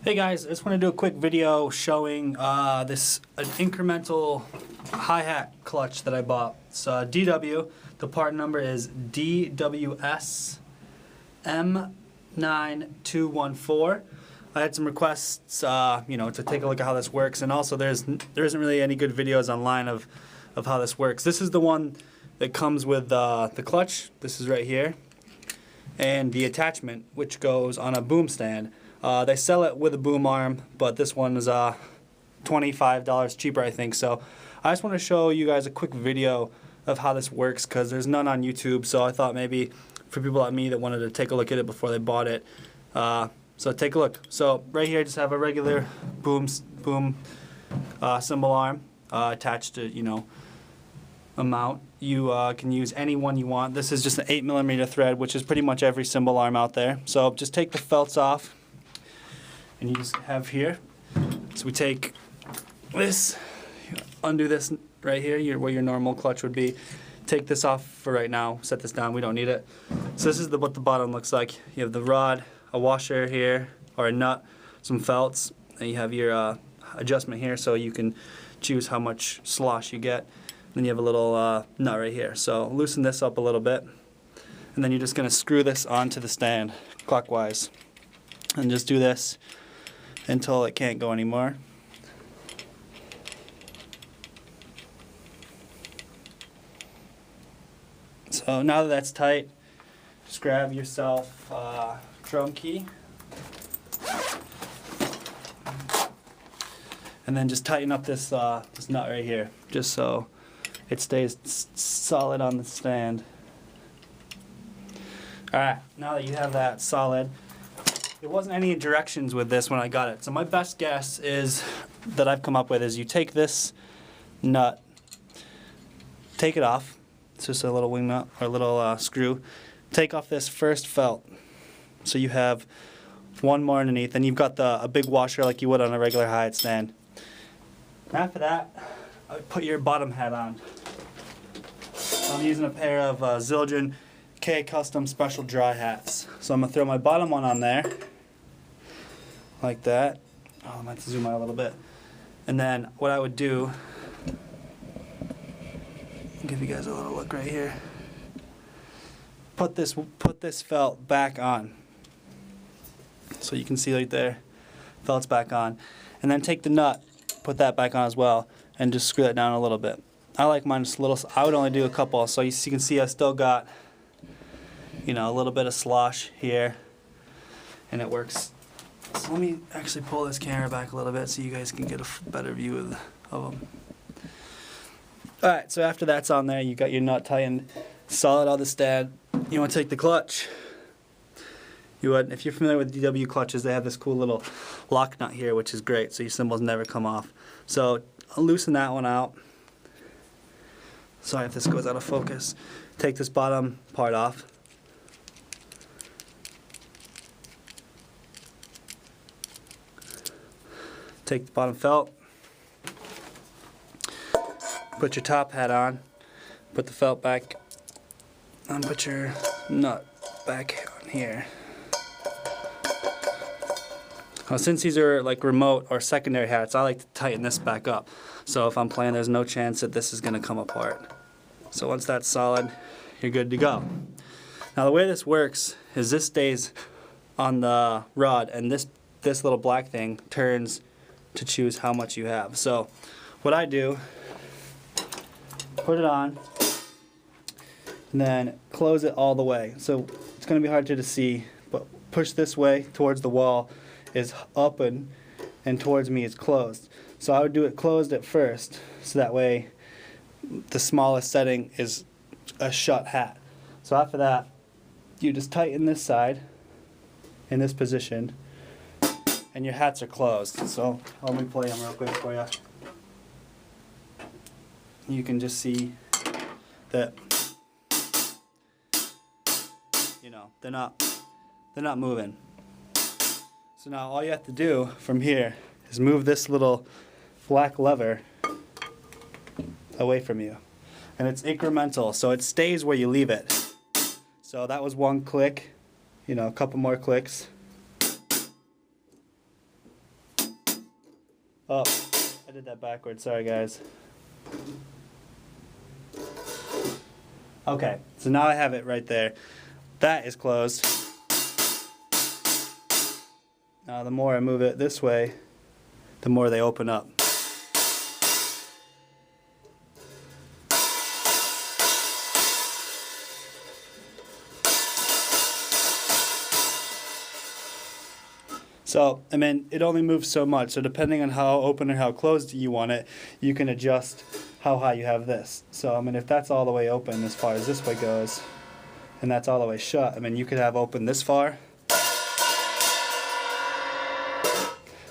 Hey guys, I just want to do a quick video showing an incremental hi-hat clutch that I bought. It's DW. The part number is DWS M9214. I had some requests, to take a look at how this works, and also there isn't really any good videos online of how this works. This is the one that comes with the clutch. This is right here, and the attachment, which goes on a boom stand. They sell it with a boom arm, but this one is $25 cheaper, I think. So I just want to show you guys a quick video of how this works, because there's none on YouTube. So I thought maybe for people like me that wanted to take a look at it before they bought it. So take a look. So right here, I just have a regular boom cymbal arm attached to a mount. You can use any one you want. This is just an 8mm thread, which is pretty much every cymbal arm out there. So just take the felts off. And you just have here. So we take this, undo this right here, where your normal clutch would be. Take this off for right now, set this down, we don't need it. So this is what the bottom looks like. You have the rod, a washer here, or a nut, some felts, and you have your adjustment here so you can choose how much slosh you get. Then you have a little nut right here. So loosen this up a little bit, and then you're just going to screw this onto the stand clockwise. And just do this until it can't go anymore. So now that that's tight, just grab yourself a drum key and then just tighten up this nut right here, just so it stays solid on the stand. Alright, now that you have that solid, there wasn't any directions with this when I got it. So my best guess that I've come up with is you take this nut, take it off. It's just a little wing nut or a little screw. Take off this first felt. So you have one more underneath, and you've got a big washer like you would on a regular hi-hat stand. After that, I would put your bottom hat on. So I'm using a pair of Zildjian K Custom Special Dry hats. So I'm going to throw my bottom one on there, like that. Oh, I'm going to have to zoom out a little bit. And then what I would do, I'll give you guys a little look right here. Put this felt back on. So you can see right there, felt's back on. And then take the nut, put that back on as well, and just screw it down a little bit. I like mine just a little, I would only do a couple, so you can see I still got a little bit of slosh here, and it works. So let me actually pull this camera back a little bit so you guys can get a better view of them. Alright, so after that's on there, you got your nut tightened, solid on the stand. You want to take the clutch. If you're familiar with DW clutches, they have this cool little lock nut here, which is great, so your cymbals never come off. So I'll loosen that one out. Sorry if this goes out of focus. Take this bottom part off. Take the bottom felt, put your top hat on, put the felt back, and put your nut back on here. Now, since these are like remote or secondary hats, I like to tighten this back up. So if I'm playing, there's no chance that this is going to come apart. So once that's solid, you're good to go. Now the way this works is this stays on the rod, and this little black thing turns to choose how much you have. So what I do, put it on, and then close it all the way. So it's going to be hard to see, but push this way towards the wall is open, and towards me is closed. So I would do it closed at first, so that way the smallest setting is a shut hat. So after that, you just tighten this side in this position, and your hats are closed. So let me play them real quick for you. You can just see that they're not moving. So now all you have to do from here is move this little black lever away from you, and it's incremental, so it stays where you leave it. So that was one click, a couple more clicks. did that backwards, sorry guys. Okay, so now I have it right there. That is closed. Now the more I move it this way, the more they open up. So, I mean, it only moves so much, so depending on how open or how closed you want it, you can adjust how high you have this. So, I mean, if that's all the way open as far as this way goes, and that's all the way shut, I mean, you could have open this far,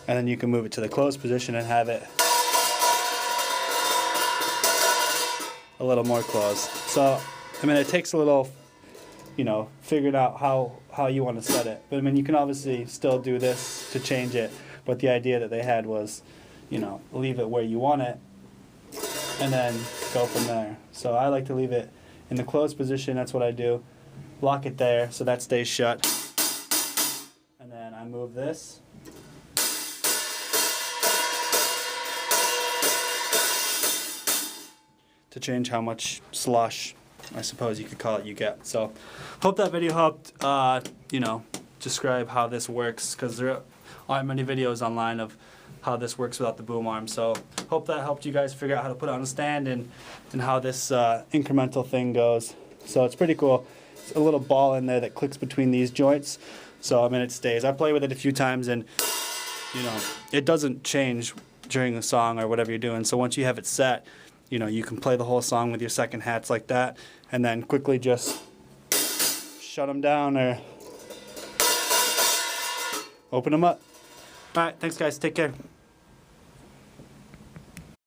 and then you can move it to the closed position and have it a little more closed. So, I mean, it takes a little, you know, figuring out how you want to set it. But I mean, you can obviously still do this to change it, but the idea that they had was, you know, leave it where you want it and then go from there. So I like to leave it in the closed position, that's what I do. Lock it there so that stays shut. And then I move this. To change how much slush, I suppose you could call it, you get. So hope that video helped, you know, describe how this works, because there aren't many videos online of how this works without the boom arm. So hope that helped you guys figure out how to put it on a stand and how this incremental thing goes. So it's pretty cool. It's a little ball in there that clicks between these joints. So I mean, it stays. I play with it a few times and, you know, it doesn't change during the song or whatever you're doing. So once you have it set, you know, you can play the whole song with your second hats like that, and then quickly just shut them down or open them up. All right, thanks guys, take care.